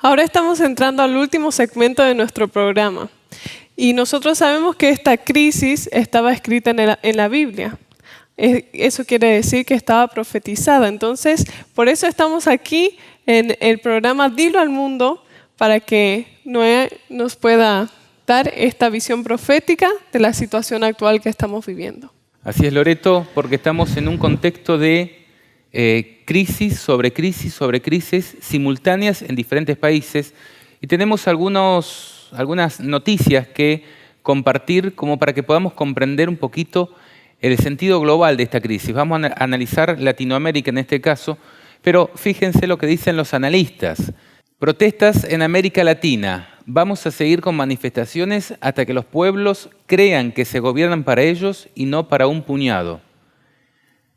Ahora estamos entrando al último segmento de nuestro programa y nosotros sabemos que esta crisis estaba escrita en la Biblia. Eso quiere decir que estaba profetizada. Entonces, por eso estamos aquí en el programa Dilo al Mundo, para que Noé nos pueda dar esta visión profética de la situación actual que estamos viviendo. Así es, Loreto, porque estamos en un contexto de crisis sobre crisis simultáneas en diferentes países y tenemos algunas noticias que compartir como para que podamos comprender un poquito el sentido global de esta crisis. Vamos a analizar Latinoamérica en este caso, pero fíjense lo que dicen los analistas. Protestas en América Latina. Vamos a seguir con manifestaciones hasta que los pueblos crean que se gobiernan para ellos y no para un puñado.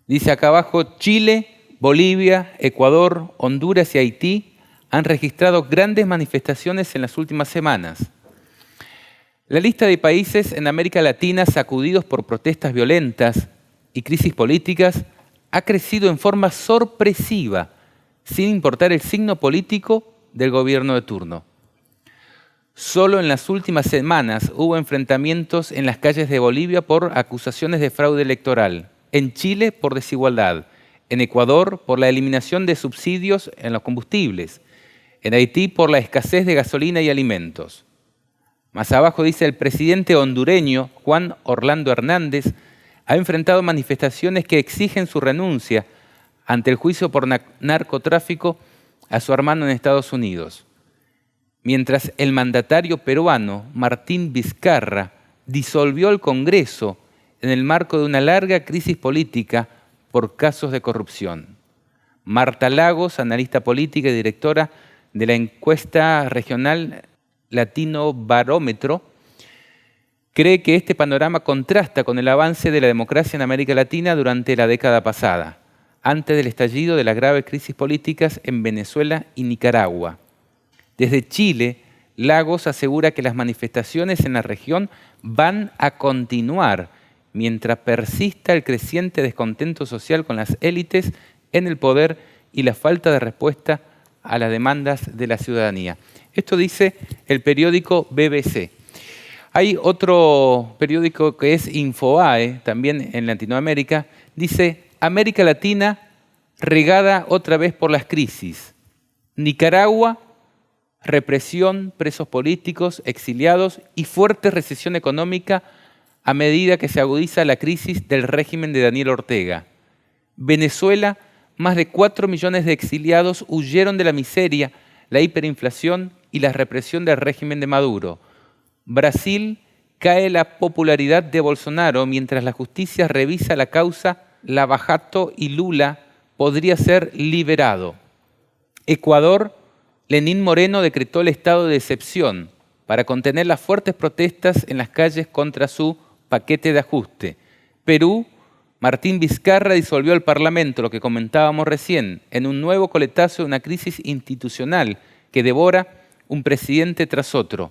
Dice acá abajo, Chile, Bolivia, Ecuador, Honduras y Haití han registrado grandes manifestaciones en las últimas semanas. La lista de países en América Latina sacudidos por protestas violentas y crisis políticas ha crecido en forma sorpresiva, sin importar el signo político del gobierno de turno. Solo en las últimas semanas hubo enfrentamientos en las calles de Bolivia por acusaciones de fraude electoral, en Chile por desigualdad, en Ecuador por la eliminación de subsidios en los combustibles, en Haití por la escasez de gasolina y alimentos. Más abajo dice el presidente hondureño Juan Orlando Hernández ha enfrentado manifestaciones que exigen su renuncia ante el juicio por narcotráfico a su hermano en Estados Unidos. Mientras el mandatario peruano Martín Vizcarra disolvió el Congreso en el marco de una larga crisis política por casos de corrupción. Marta Lagos, analista política y directora de la encuesta regional Latino Barómetro, cree que este panorama contrasta con el avance de la democracia en América Latina durante la década pasada, antes del estallido de las graves crisis políticas en Venezuela y Nicaragua. Desde Chile, Lagos asegura que las manifestaciones en la región van a continuar mientras persista el creciente descontento social con las élites en el poder y la falta de respuesta a las demandas de la ciudadanía. Esto dice el periódico BBC. Hay otro periódico que es Infobae, también en Latinoamérica, dice América Latina regada otra vez por las crisis. Nicaragua, represión, presos políticos, exiliados y fuerte recesión económica a medida que se agudiza la crisis del régimen de Daniel Ortega. Venezuela, más de 4 millones de exiliados huyeron de la miseria, la hiperinflación y la represión del régimen de Maduro. Brasil, cae la popularidad de Bolsonaro mientras la justicia revisa la causa Lava Jato y Lula podría ser liberado. Ecuador, Lenín Moreno decretó el estado de excepción para contener las fuertes protestas en las calles contra su paquete de ajuste. Perú, Martín Vizcarra disolvió el Parlamento, lo que comentábamos recién, en un nuevo coletazo de una crisis institucional que devora un presidente tras otro.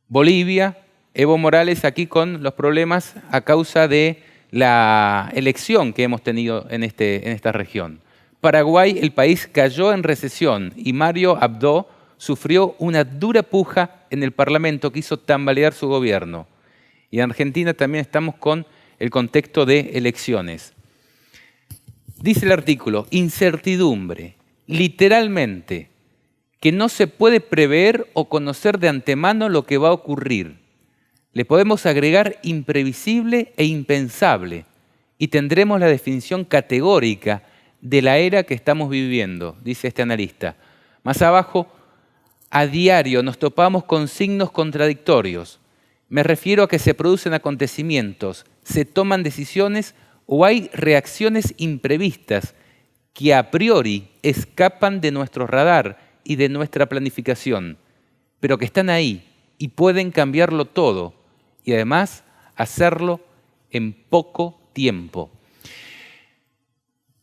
Bolivia, Evo Morales aquí con los problemas a causa de la elección que hemos tenido en esta región. Paraguay, el país cayó en recesión y Mario Abdo sufrió una dura puja en el Parlamento que hizo tambalear su gobierno. Y en Argentina también estamos con el contexto de elecciones. Dice el artículo, incertidumbre, literalmente, que no se puede prever o conocer de antemano lo que va a ocurrir. Le podemos agregar imprevisible e impensable y tendremos la definición categórica de la era que estamos viviendo, dice este analista. Más abajo, a diario nos topamos con signos contradictorios. Me refiero a que se producen acontecimientos, se toman decisiones o hay reacciones imprevistas que a priori escapan de nuestro radar y de nuestra planificación, pero que están ahí y pueden cambiarlo todo y además hacerlo en poco tiempo.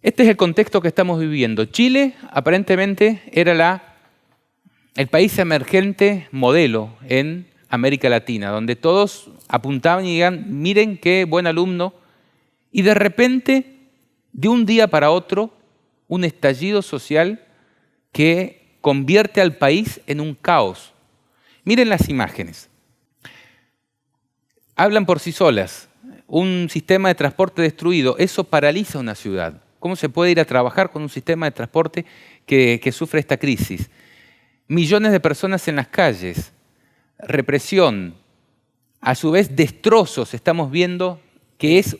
Este es el contexto que estamos viviendo. Chile aparentemente era el país emergente modelo en América Latina, donde todos apuntaban y digan, miren qué buen alumno, y de repente, de un día para otro, un estallido social que convierte al país en un caos. Miren las imágenes. Hablan por sí solas. Un sistema de transporte destruido, eso paraliza una ciudad. ¿Cómo se puede ir a trabajar con un sistema de transporte que sufre esta crisis? Millones de personas en las calles, represión, a su vez destrozos. Estamos viendo que es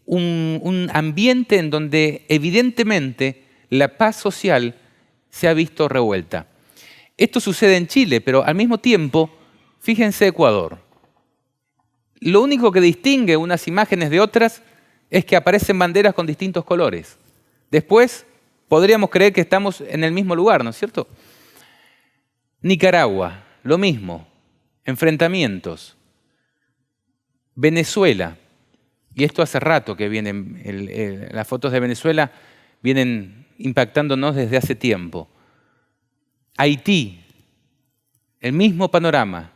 un ambiente en donde evidentemente la paz social se ha visto revuelta. Esto sucede en Chile, pero al mismo tiempo, fíjense Ecuador. Lo único que distingue unas imágenes de otras es que aparecen banderas con distintos colores. Después podríamos creer que estamos en el mismo lugar, ¿no es cierto? Nicaragua, lo mismo, enfrentamientos. Venezuela, y esto hace rato que vienen, las fotos de Venezuela vienen impactándonos desde hace tiempo. Haití, el mismo panorama.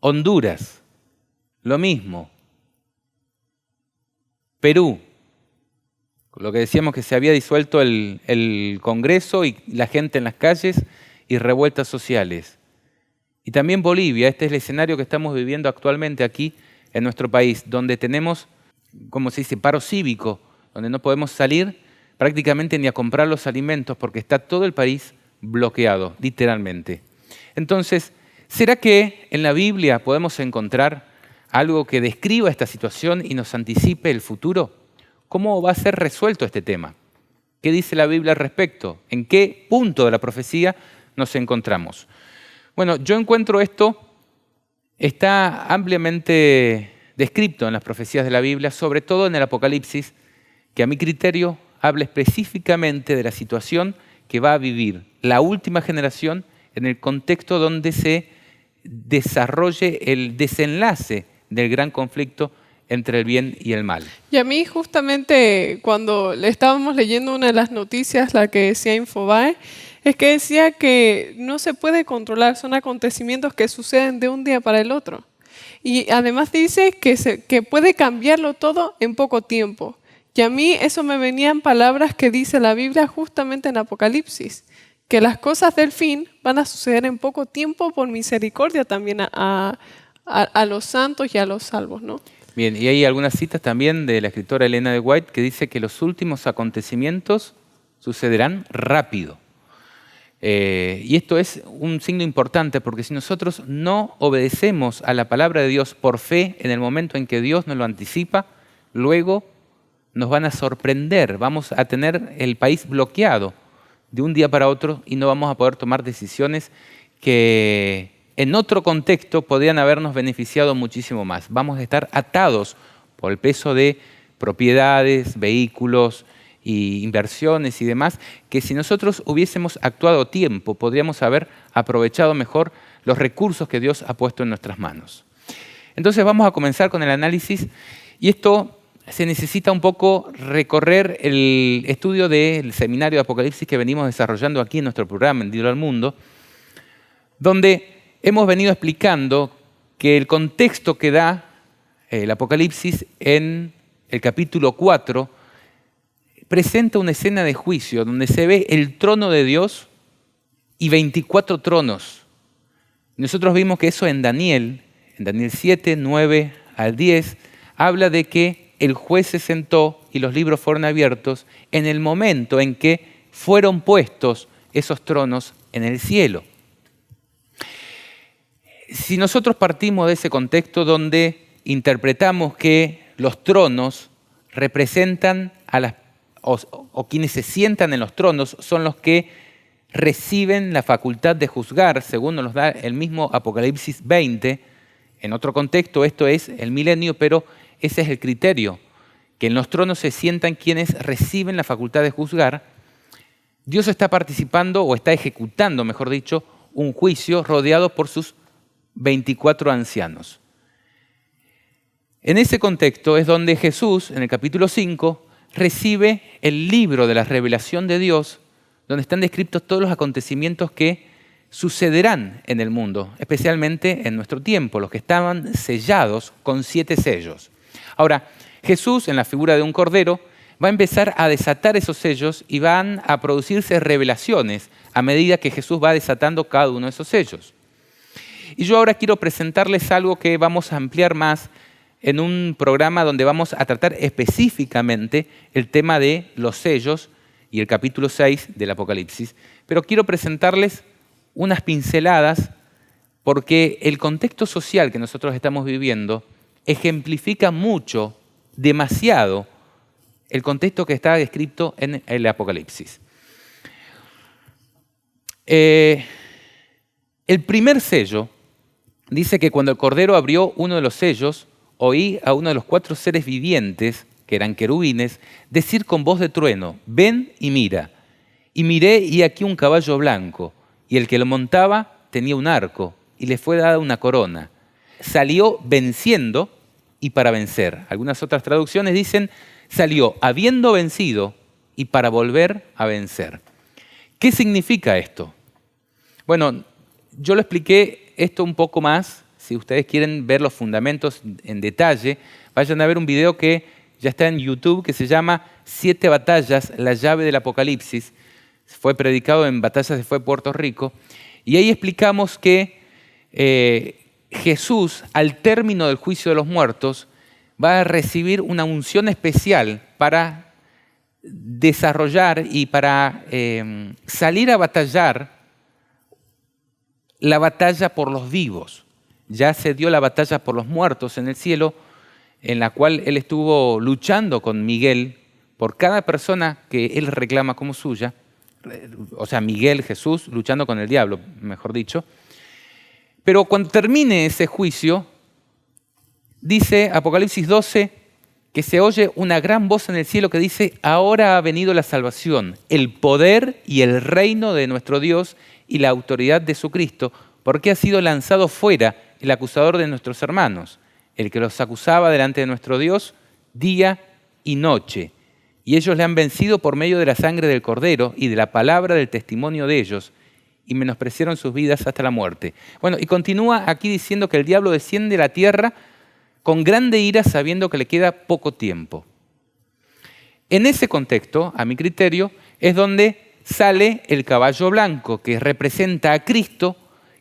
Honduras, lo mismo. Perú, lo que decíamos que se había disuelto el Congreso y la gente en las calles y revueltas sociales. Y también Bolivia, este es el escenario que estamos viviendo actualmente aquí en nuestro país, donde tenemos, como se dice, paro cívico, donde no podemos salir prácticamente ni a comprar los alimentos porque está todo el país bloqueado, literalmente. Entonces, ¿será que en la Biblia podemos encontrar algo que describa esta situación y nos anticipe el futuro? ¿Cómo va a ser resuelto este tema? ¿Qué dice la Biblia al respecto? ¿En qué punto de la profecía nos encontramos? Bueno, yo encuentro esto, está ampliamente descrito en las profecías de la Biblia, sobre todo en el Apocalipsis, que a mi criterio habla específicamente de la situación que va a vivir la última generación en el contexto donde se desarrolle el desenlace del gran conflicto entre el bien y el mal. Y a mí justamente cuando le estábamos leyendo una de las noticias, la que decía Infobae, es que decía que no se puede controlar, son acontecimientos que suceden de un día para el otro. Y además dice que puede cambiarlo todo en poco tiempo. Y a mí eso me venían palabras que dice la Biblia justamente en Apocalipsis, que las cosas del fin van a suceder en poco tiempo por misericordia también a los santos y a los salvos, ¿no? Bien, y hay algunas citas también de la escritora Elena de White que dice que los últimos acontecimientos sucederán rápido. Y esto es un signo importante porque si nosotros no obedecemos a la palabra de Dios por fe en el momento en que Dios nos lo anticipa, luego nos van a sorprender, vamos a tener el país bloqueado de un día para otro y no vamos a poder tomar decisiones que en otro contexto podrían habernos beneficiado muchísimo más. Vamos a estar atados por el peso de propiedades, vehículos y inversiones y demás, que si nosotros hubiésemos actuado a tiempo, podríamos haber aprovechado mejor los recursos que Dios ha puesto en nuestras manos. Entonces vamos a comenzar con el análisis y esto se necesita un poco recorrer el estudio del seminario de Apocalipsis que venimos desarrollando aquí en nuestro programa, en Dilo al Mundo, donde hemos venido explicando que el contexto que da el Apocalipsis en el capítulo 4 presenta una escena de juicio donde se ve el trono de Dios y 24 tronos. Nosotros vimos que eso en Daniel 7, 9 al 10, habla de que el juez se sentó y los libros fueron abiertos en el momento en que fueron puestos esos tronos en el cielo. Si nosotros partimos de ese contexto donde interpretamos que los tronos representan a las o quienes se sientan en los tronos son los que reciben la facultad de juzgar, según nos da el mismo Apocalipsis 20. En otro contexto esto es el milenio, pero ese es el criterio, que en los tronos se sientan quienes reciben la facultad de juzgar. Dios está participando o está ejecutando, mejor dicho, un juicio rodeado por sus 24 ancianos. En ese contexto es donde Jesús, en el capítulo 5, recibe el libro de la revelación de Dios, donde están descritos todos los acontecimientos que sucederán en el mundo, especialmente en nuestro tiempo, los que estaban sellados con 7 sellos. Ahora, Jesús, en la figura de un cordero, va a empezar a desatar esos sellos y van a producirse revelaciones a medida que Jesús va desatando cada uno de esos sellos. Y yo ahora quiero presentarles algo que vamos a ampliar más en un programa donde vamos a tratar específicamente el tema de los sellos y el capítulo 6 del Apocalipsis. Pero quiero presentarles unas pinceladas porque el contexto social que nosotros estamos viviendo ejemplifica mucho, demasiado, el contexto que está descrito en el Apocalipsis. El primer sello dice que cuando el Cordero abrió uno de los sellos, oí a uno de los 4 seres vivientes, que eran querubines, decir con voz de trueno: ven y mira. Y miré y aquí un caballo blanco, y el que lo montaba tenía un arco, y le fue dada una corona. Salió venciendo y para vencer. Algunas otras traducciones dicen: salió habiendo vencido y para volver a vencer. ¿Qué significa esto? Bueno, yo lo expliqué esto un poco más. Si ustedes quieren ver los fundamentos en detalle, vayan a ver un video que ya está en YouTube que se llama 7 batallas, la llave del Apocalipsis. Fue predicado en Batallas de Fe, Puerto Rico. Y ahí explicamos que Jesús, al término del juicio de los muertos, va a recibir una unción especial para desarrollar y para salir a batallar la batalla por los vivos. Ya se dio la batalla por los muertos en el cielo, en la cual él estuvo luchando con Miguel por cada persona que él reclama como suya. O sea, Miguel, Jesús, luchando con el diablo, mejor dicho. Pero cuando termine ese juicio, dice Apocalipsis 12 que se oye una gran voz en el cielo que dice: ahora ha venido la salvación, el poder y el reino de nuestro Dios y la autoridad de su Cristo, porque ha sido lanzado fuera el acusador de nuestros hermanos, el que los acusaba delante de nuestro Dios día y noche. Y ellos le han vencido por medio de la sangre del Cordero y de la palabra del testimonio de ellos, y menospreciaron sus vidas hasta la muerte. Bueno, y continúa aquí diciendo que el diablo desciende a la tierra con grande ira, sabiendo que le queda poco tiempo. En ese contexto, a mi criterio, es donde sale el caballo blanco, que representa a Cristo,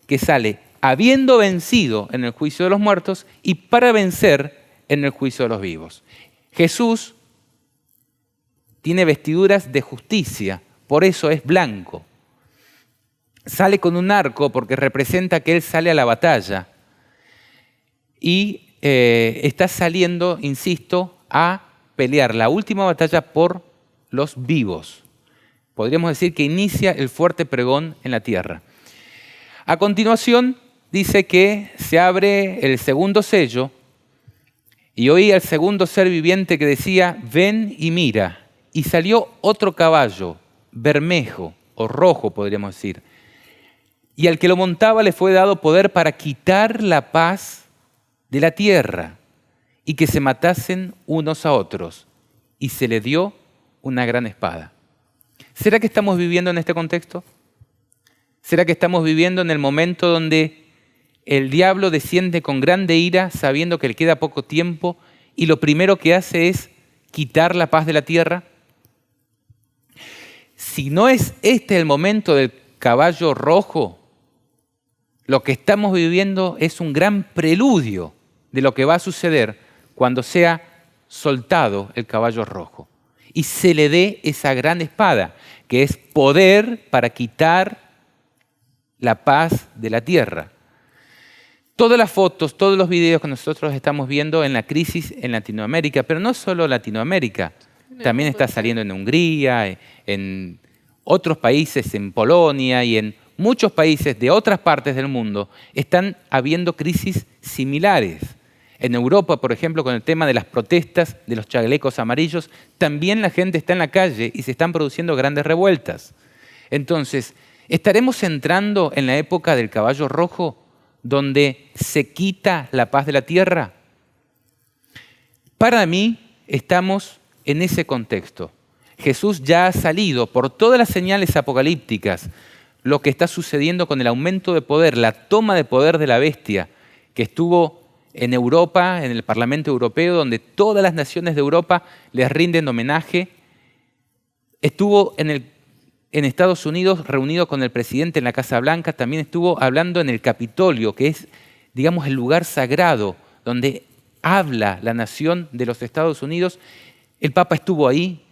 que sale habiendo vencido en el juicio de los muertos y para vencer en el juicio de los vivos. Jesús tiene vestiduras de justicia, por eso es blanco. Sale con un arco porque representa que él sale a la batalla. Y está saliendo, insisto, a pelear la última batalla por los vivos. Podríamos decir que inicia el fuerte pregón en la tierra. A continuación, dice que se abre el segundo sello y oí al segundo ser viviente que decía: ven y mira. Y salió otro caballo, bermejo o rojo, podríamos decir. Y al que lo montaba le fue dado poder para quitar la paz de la tierra y que se matasen unos a otros. Y se le dio una gran espada. ¿Será que estamos viviendo en este contexto? ¿Será que estamos viviendo en el momento donde el diablo desciende con grande ira, sabiendo que le queda poco tiempo, y lo primero que hace es quitar la paz de la tierra? Si no es este el momento del caballo rojo, lo que estamos viviendo es un gran preludio de lo que va a suceder cuando sea soltado el caballo rojo y se le dé esa gran espada, que es poder para quitar la paz de la tierra. Todas las fotos, todos los videos que nosotros estamos viendo en la crisis en Latinoamérica, pero no solo Latinoamérica, también está saliendo en Hungría, en otros países, en Polonia y en muchos países de otras partes del mundo, están habiendo crisis similares. En Europa, por ejemplo, con el tema de las protestas de los chalecos amarillos, también la gente está en la calle y se están produciendo grandes revueltas. Entonces, ¿estaremos entrando en la época del caballo rojo, donde se quita la paz de la tierra? Para mí, estamos en ese contexto. Jesús ya ha salido por todas las señales apocalípticas, lo que está sucediendo con el aumento de poder, la toma de poder de la bestia, que estuvo en Europa, en el Parlamento Europeo, donde todas las naciones de Europa les rinden homenaje. Estuvo en Estados Unidos reunido con el presidente en la Casa Blanca, también estuvo hablando en el Capitolio, que es, digamos, el lugar sagrado donde habla la nación de los Estados Unidos. El Papa estuvo ahí,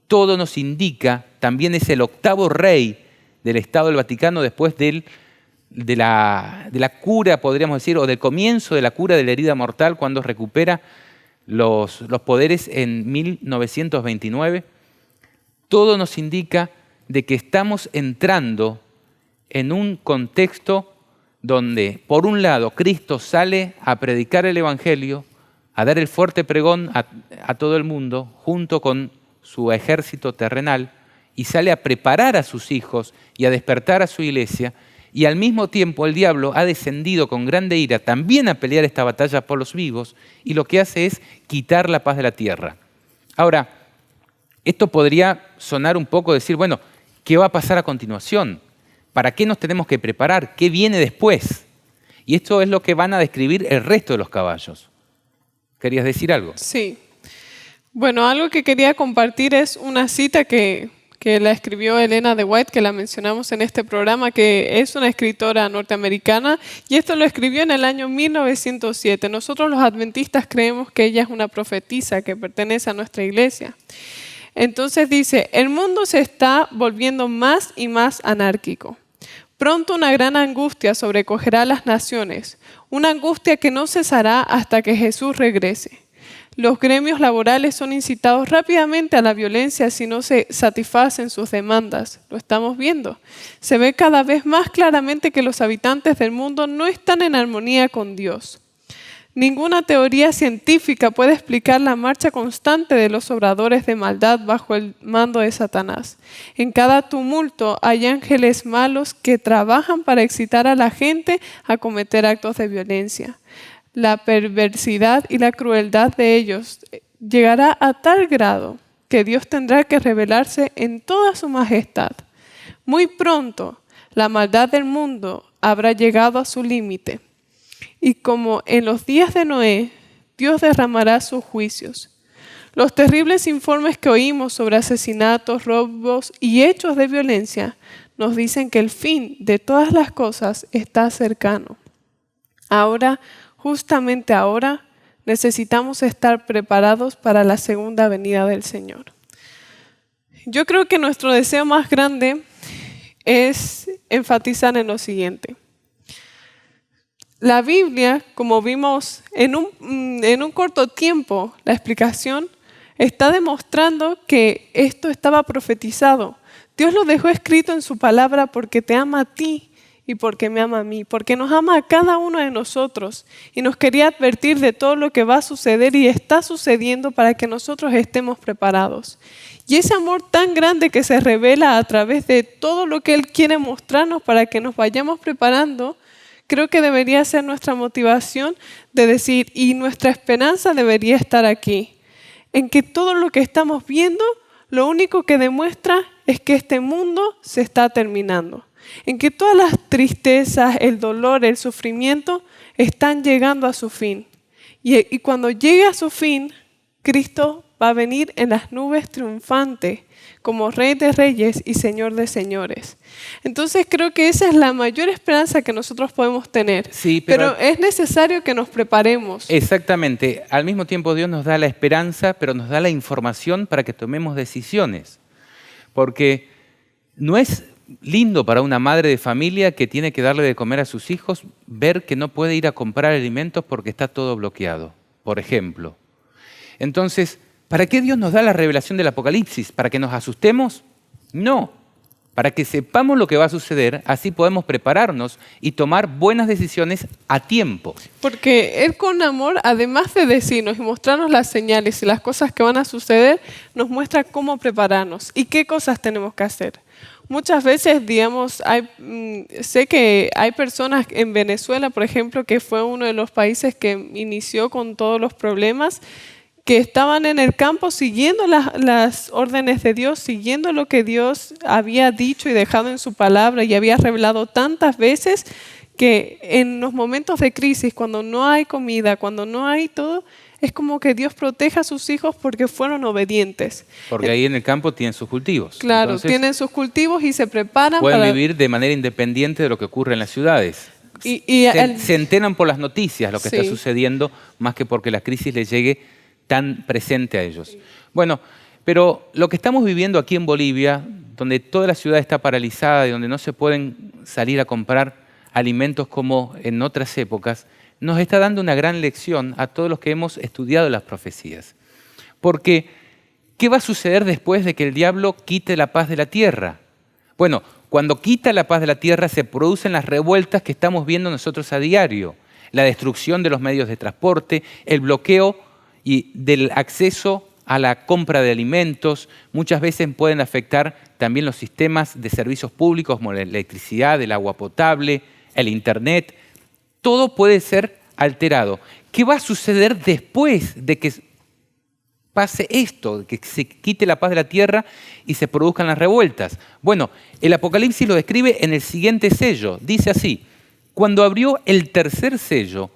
todo nos indica, también es el 8º rey del Estado del Vaticano después de la cura, podríamos decir, o del comienzo de la cura de la herida mortal, cuando recupera los poderes en 1929. Todo nos indica de que estamos entrando en un contexto donde, por un lado, Cristo sale a predicar el Evangelio, a dar el fuerte pregón a todo el mundo, junto con su ejército terrenal, y sale a preparar a sus hijos y a despertar a su iglesia, y al mismo tiempo el diablo ha descendido con grande ira también a pelear esta batalla por los vivos, y lo que hace es quitar la paz de la tierra. Ahora, esto podría sonar un poco decir, bueno, ¿qué va a pasar a continuación? ¿Para qué nos tenemos que preparar? ¿Qué viene después? Y esto es lo que van a describir el resto de los caballos. ¿Querías decir algo? Sí. Bueno, algo que quería compartir es una cita que la escribió Elena de White, que la mencionamos en este programa, que es una escritora norteamericana, y esto lo escribió en el año 1907. Nosotros los adventistas creemos que ella es una profetisa que pertenece a nuestra iglesia. Entonces dice, el mundo se está volviendo más y más anárquico. Pronto una gran angustia sobrecogerá a las naciones, una angustia que no cesará hasta que Jesús regrese. Los gremios laborales son incitados rápidamente a la violencia si no se satisfacen sus demandas. Lo estamos viendo. Se ve cada vez más claramente que los habitantes del mundo no están en armonía con Dios. Ninguna teoría científica puede explicar la marcha constante de los obradores de maldad bajo el mando de Satanás. En cada tumulto hay ángeles malos que trabajan para excitar a la gente a cometer actos de violencia. La perversidad y la crueldad de ellos llegará a tal grado que Dios tendrá que revelarse en toda su majestad. Muy pronto, la maldad del mundo habrá llegado a su límite. Y como en los días de Noé, Dios derramará sus juicios. Los terribles informes que oímos sobre asesinatos, robos y hechos de violencia nos dicen que el fin de todas las cosas está cercano. Ahora, justamente ahora, necesitamos estar preparados para la segunda venida del Señor. Yo creo que nuestro deseo más grande es enfatizar en lo siguiente. La Biblia, como vimos en un corto tiempo, la explicación está demostrando que esto estaba profetizado. Dios lo dejó escrito en su palabra porque te ama a ti y porque me ama a mí, porque nos ama a cada uno de nosotros y nos quería advertir de todo lo que va a suceder y está sucediendo para que nosotros estemos preparados. Y ese amor tan grande que se revela a través de todo lo que Él quiere mostrarnos para que nos vayamos preparando, creo que debería ser nuestra motivación de decir, y nuestra esperanza debería estar aquí, en que todo lo que estamos viendo, lo único que demuestra es que este mundo se está terminando, en que todas las tristezas, el dolor, el sufrimiento están llegando a su fin. Y cuando llegue a su fin, Cristo va a venir en las nubes triunfante, como Rey de Reyes y Señor de Señores. Entonces creo que esa es la mayor esperanza que nosotros podemos tener. Sí, pero es necesario que nos preparemos. Exactamente. Al mismo tiempo Dios nos da la esperanza, pero nos da la información para que tomemos decisiones. Porque no es lindo para una madre de familia que tiene que darle de comer a sus hijos ver que no puede ir a comprar alimentos porque está todo bloqueado, por ejemplo. Entonces, ¿para qué Dios nos da la revelación del Apocalipsis? ¿Para que nos asustemos? No, para que sepamos lo que va a suceder, así podemos prepararnos y tomar buenas decisiones a tiempo. Porque Él con amor, además de decirnos y mostrarnos las señales y las cosas que van a suceder, nos muestra cómo prepararnos y qué cosas tenemos que hacer. Muchas veces, digamos, sé que hay personas en Venezuela, por ejemplo, que fue uno de los países que inició con todos los problemas, que estaban en el campo siguiendo las órdenes de Dios, siguiendo lo que Dios había dicho y dejado en su palabra y había revelado tantas veces, que en los momentos de crisis, cuando no hay comida, cuando no hay todo, es como que Dios protege a sus hijos porque fueron obedientes. Porque ahí en el campo tienen sus cultivos. Claro, Entonces, tienen sus cultivos y se preparan pueden para... vivir de manera independiente de lo que ocurre en las ciudades. Y Se enteran por las noticias lo que está Sí. sucediendo, más que porque la crisis les llegue tan presente a ellos. Bueno, pero lo que estamos viviendo aquí en Bolivia, donde toda la ciudad está paralizada y donde no se pueden salir a comprar alimentos como en otras épocas, nos está dando una gran lección a todos los que hemos estudiado las profecías. Porque, ¿qué va a suceder después de que el diablo quite la paz de la tierra? Bueno, cuando quita la paz de la tierra se producen las revueltas que estamos viendo nosotros a diario. La destrucción de los medios de transporte, el bloqueo y del acceso a la compra de alimentos. Muchas veces pueden afectar también los sistemas de servicios públicos como la electricidad, el agua potable, el internet. Todo puede ser alterado. ¿Qué va a suceder después de que pase esto, que se quite la paz de la tierra y se produzcan las revueltas? Bueno, el Apocalipsis lo describe en el siguiente sello. Dice así: cuando abrió el tercer sello,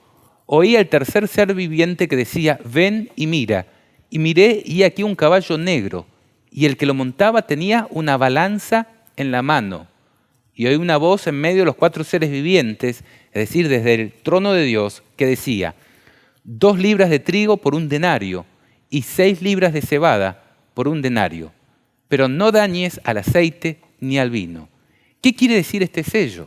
oí al tercer ser viviente que decía: ven y mira. Y miré y aquí un caballo negro, y el que lo montaba tenía una balanza en la mano. Y oí una voz en medio de los 4 seres vivientes, es decir, desde el trono de Dios, que decía: 2 libras de trigo por 1 denario, y 6 libras de cebada por 1 denario. Pero no dañes al aceite ni al vino. ¿Qué quiere decir este sello?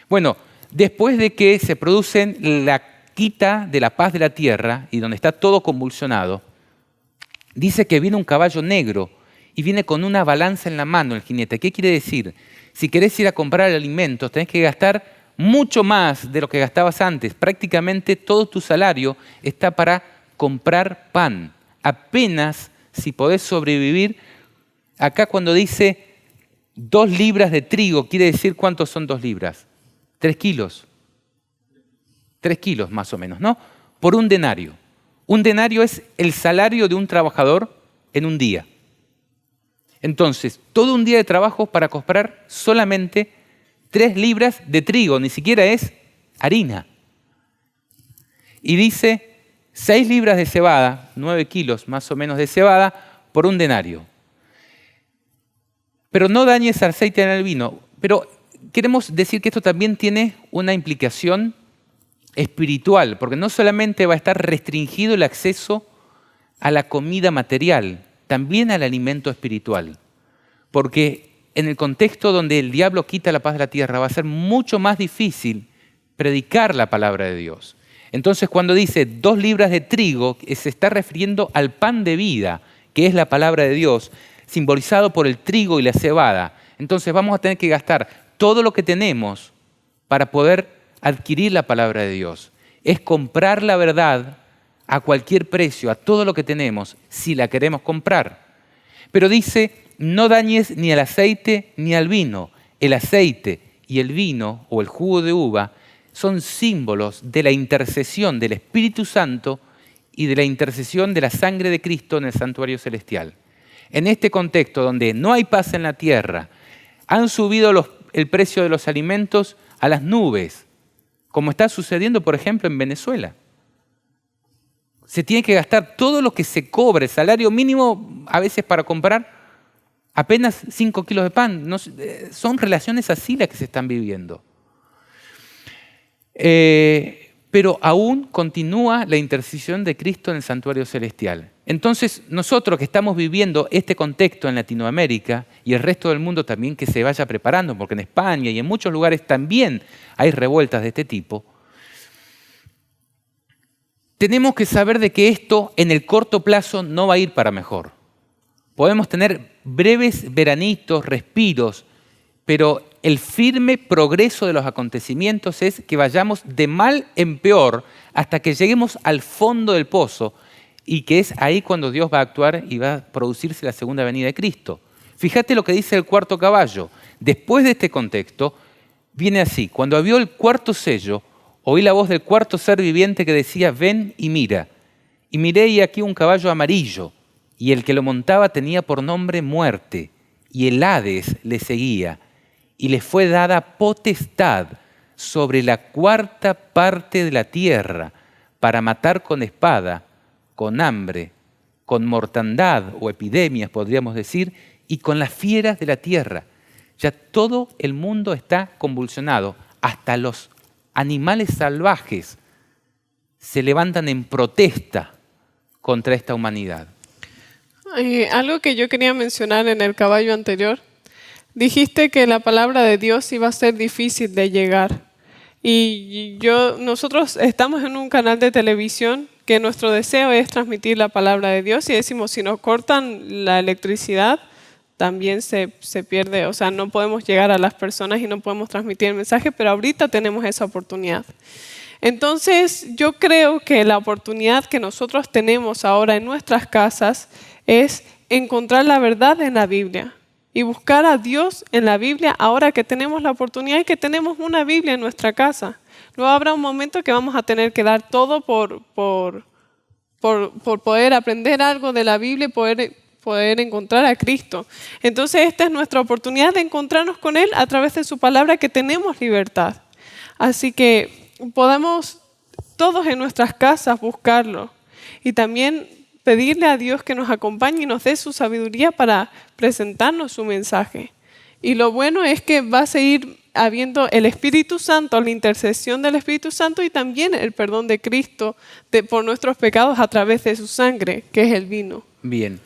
Bueno, después de que se produce la quita de la paz de la tierra, y donde está todo convulsionado, dice que viene un caballo negro, y viene con una balanza en la mano el jinete. ¿Qué quiere decir? Si querés ir a comprar alimentos, tenés que gastar mucho más de lo que gastabas antes. Prácticamente todo tu salario está para comprar pan. Apenas si podés sobrevivir. Acá cuando dice 2 libras de trigo, quiere decir ¿cuántos son 2 libras? 3 kilos. 3 kilos más o menos, ¿no? Por 1 denario. 1 denario es el salario de un trabajador en un día. Entonces, todo un día de trabajo para comprar solamente 3 libras de trigo, ni siquiera es harina. Y dice 6 libras de cebada, 9 kilos más o menos de cebada, por 1 denario. Pero no dañes aceite en el vino. Pero queremos decir que esto también tiene una implicación espiritual, porque no solamente va a estar restringido el acceso a la comida material, también al alimento espiritual. Porque en el contexto donde el diablo quita la paz de la tierra va a ser mucho más difícil predicar la palabra de Dios. Entonces cuando dice 2 libras de trigo, se está refiriendo al pan de vida, que es la palabra de Dios, simbolizado por el trigo y la cebada. Entonces vamos a tener que gastar todo lo que tenemos para poder adquirir la palabra de Dios. Es comprar la verdad a cualquier precio, a todo lo que tenemos, si la queremos comprar. Pero dice, no dañes ni al aceite ni al vino. El aceite y el vino o el jugo de uva son símbolos de la intercesión del Espíritu Santo y de la intercesión de la sangre de Cristo en el santuario celestial. En este contexto donde no hay paz en la tierra, han subido el precio de los alimentos a las nubes, como está sucediendo, por ejemplo, en Venezuela. Se tiene que gastar todo lo que se cobra, el salario mínimo a veces para comprar apenas 5 kilos de pan. No, son relaciones así las que se están viviendo. Pero aún continúa la intercesión de Cristo en el santuario celestial. Entonces, nosotros que estamos viviendo este contexto en Latinoamérica y el resto del mundo también que se vaya preparando, porque en España y en muchos lugares también hay revueltas de este tipo, tenemos que saber de que esto en el corto plazo no va a ir para mejor. Podemos tener breves veranitos, respiros, pero el firme progreso de los acontecimientos es que vayamos de mal en peor hasta que lleguemos al fondo del pozo, y que es ahí cuando Dios va a actuar y va a producirse la segunda venida de Cristo. Fíjate lo que dice el 4.º caballo. Después de este contexto, viene así: cuando abrió el 4.º sello, oí la voz del 4.º ser viviente que decía: ven y mira. Y miré y aquí un caballo amarillo, y el que lo montaba tenía por nombre Muerte, y el Hades le seguía, y le fue dada potestad sobre la cuarta parte de la tierra para matar con espada, con hambre, con mortandad o epidemias, podríamos decir, y con las fieras de la tierra. Ya todo el mundo está convulsionado, hasta los animales salvajes se levantan en protesta contra esta humanidad. Algo que yo quería mencionar en el caballo anterior, dijiste que la palabra de Dios iba a ser difícil de llegar. Y nosotros estamos en un canal de televisión que nuestro deseo es transmitir la palabra de Dios y decimos, si nos cortan la electricidad, también se pierde, o sea, no podemos llegar a las personas y no podemos transmitir el mensaje, pero ahorita tenemos esa oportunidad. Entonces, yo creo que la oportunidad que nosotros tenemos ahora en nuestras casas es encontrar la verdad en la Biblia y buscar a Dios en la Biblia ahora que tenemos la oportunidad y que tenemos una Biblia en nuestra casa. Luego habrá un momento que vamos a tener que dar todo por poder aprender algo de la Biblia y poder encontrar a Cristo. Entonces esta es nuestra oportunidad de encontrarnos con Él a través de su palabra, que tenemos libertad. Así que podemos todos en nuestras casas buscarlo y también pedirle a Dios que nos acompañe y nos dé su sabiduría para presentarnos su mensaje. Y lo bueno es que va a seguir habiendo el Espíritu Santo, la intercesión del Espíritu Santo y también el perdón de Cristo por nuestros pecados a través de su sangre, que es el vino. Bien.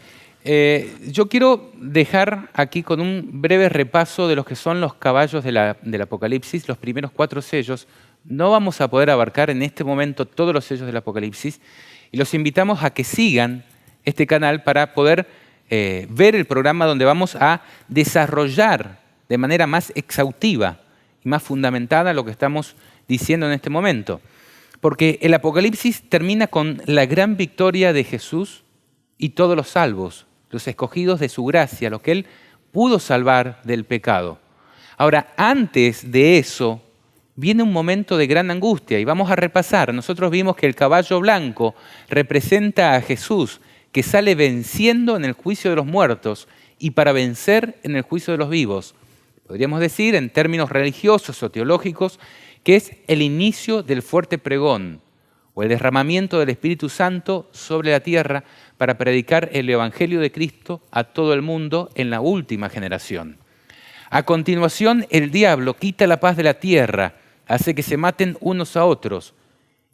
Yo quiero dejar aquí con un breve repaso de los que son los caballos del Apocalipsis, los primeros 4 sellos. No vamos a poder abarcar en este momento todos los sellos del Apocalipsis y los invitamos a que sigan este canal para poder ver el programa donde vamos a desarrollar de manera más exhaustiva y más fundamentada lo que estamos diciendo en este momento. Porque el Apocalipsis termina con la gran victoria de Jesús y todos los salvos, los escogidos de su gracia, los que Él pudo salvar del pecado. Ahora, antes de eso, viene un momento de gran angustia y vamos a repasar. Nosotros vimos que el caballo blanco representa a Jesús, que sale venciendo en el juicio de los muertos y para vencer en el juicio de los vivos. Podríamos decir, en términos religiosos o teológicos, que es el inicio del fuerte pregón o el derramamiento del Espíritu Santo sobre la tierra para predicar el Evangelio de Cristo a todo el mundo en la última generación. A continuación, el diablo quita la paz de la tierra, hace que se maten unos a otros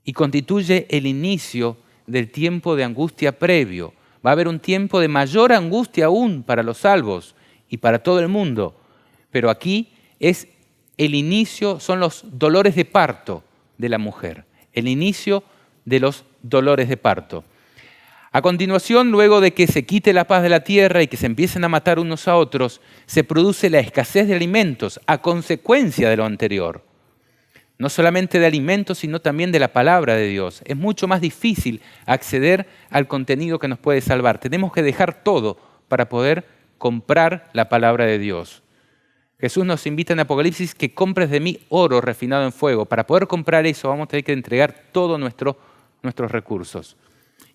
y constituye el inicio del tiempo de angustia previo. Va a haber un tiempo de mayor angustia aún para los salvos y para todo el mundo. Pero aquí es el inicio, son los dolores de parto de la mujer. El inicio de los dolores de parto. A continuación, luego de que se quite la paz de la tierra y que se empiecen a matar unos a otros, se produce la escasez de alimentos a consecuencia de lo anterior. No solamente de alimentos, sino también de la palabra de Dios. Es mucho más difícil acceder al contenido que nos puede salvar. Tenemos que dejar todo para poder comprar la palabra de Dios. Jesús nos invita en Apocalipsis que compres de mí oro refinado en fuego. Para poder comprar eso vamos a tener que entregar todos nuestros recursos.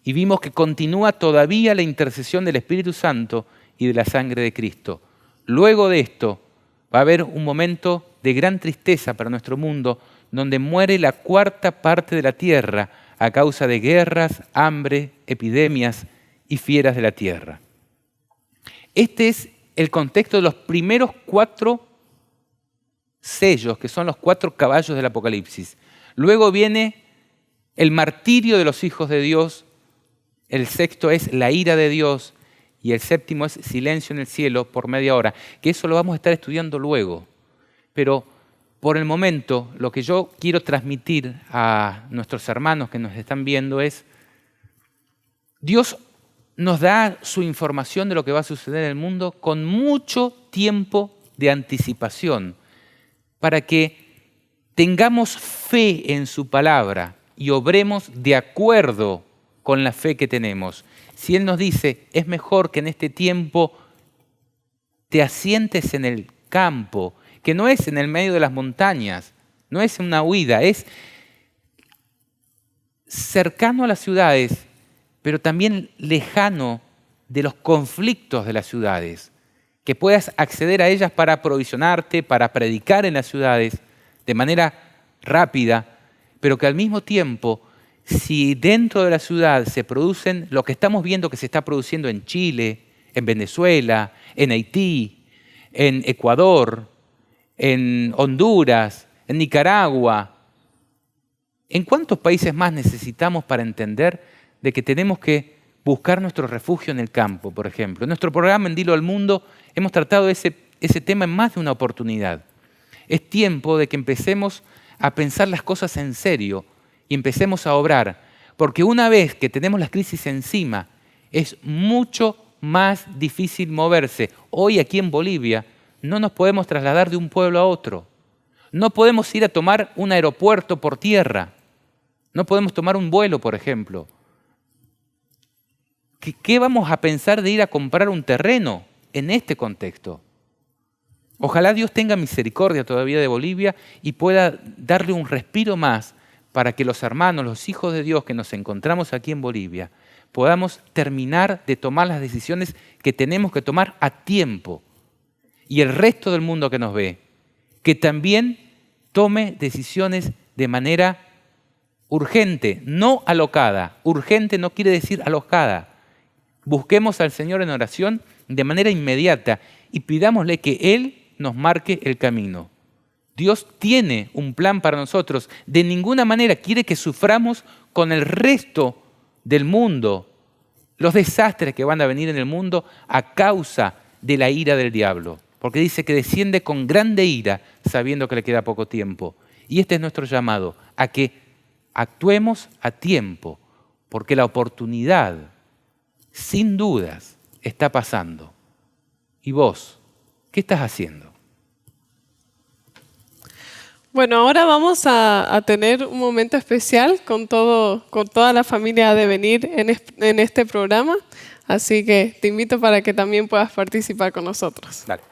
Y vimos que continúa todavía la intercesión del Espíritu Santo y de la sangre de Cristo. Luego de esto va a haber un momento de gran tristeza para nuestro mundo, donde muere la cuarta parte de la tierra a causa de guerras, hambre, epidemias y fieras de la tierra. Este es el contexto de los primeros 4 sellos, que son los 4 caballos del Apocalipsis. Luego viene el martirio de los hijos de Dios, el 6º es la ira de Dios y el 7º es silencio en el cielo por media hora, que eso lo vamos a estar estudiando luego. Pero por el momento, lo que yo quiero transmitir a nuestros hermanos que nos están viendo es, Dios nos da su información de lo que va a suceder en el mundo con mucho tiempo de anticipación, para que tengamos fe en su palabra y obremos de acuerdo con la fe que tenemos. Si Él nos dice, es mejor que en este tiempo te asientes en el campo, que no es en el medio de las montañas, no es una huida, es cercano a las ciudades, pero también lejano de los conflictos de las ciudades, que puedas acceder a ellas para aprovisionarte, para predicar en las ciudades de manera rápida, pero que al mismo tiempo, si dentro de la ciudad se producen lo que estamos viendo que se está produciendo en Chile, en Venezuela, en Haití, en Ecuador, en Honduras, en Nicaragua, ¿en cuántos países más necesitamos para entender de que tenemos que buscar nuestro refugio en el campo, por ejemplo? En nuestro programa en Dilo al Mundo hemos tratado ese tema en más de una oportunidad. Es tiempo de que empecemos a pensar las cosas en serio y empecemos a obrar, porque una vez que tenemos las crisis encima, es mucho más difícil moverse. Hoy aquí en Bolivia no nos podemos trasladar de un pueblo a otro. No podemos ir a tomar un aeropuerto por tierra. No podemos tomar un vuelo, por ejemplo. ¿Qué vamos a pensar de ir a comprar un terreno en este contexto? Ojalá Dios tenga misericordia todavía de Bolivia y pueda darle un respiro más para que los hermanos, los hijos de Dios que nos encontramos aquí en Bolivia, podamos terminar de tomar las decisiones que tenemos que tomar a tiempo. Y el resto del mundo que nos ve, que también tome decisiones de manera urgente, no alocada. Urgente no quiere decir alocada. Busquemos al Señor en oración de manera inmediata y pidámosle que Él nos marque el camino. Dios tiene un plan para nosotros. De ninguna manera quiere que suframos con el resto del mundo los desastres que van a venir en el mundo a causa de la ira del diablo. Porque dice que desciende con grande ira sabiendo que le queda poco tiempo. Y este es nuestro llamado, a que actuemos a tiempo, porque la oportunidad, sin dudas, está pasando. ¿Y vos? ¿Qué estás haciendo? Bueno, ahora vamos a tener un momento especial con toda la familia de venir en este programa. Así que te invito para que también puedas participar con nosotros. Dale.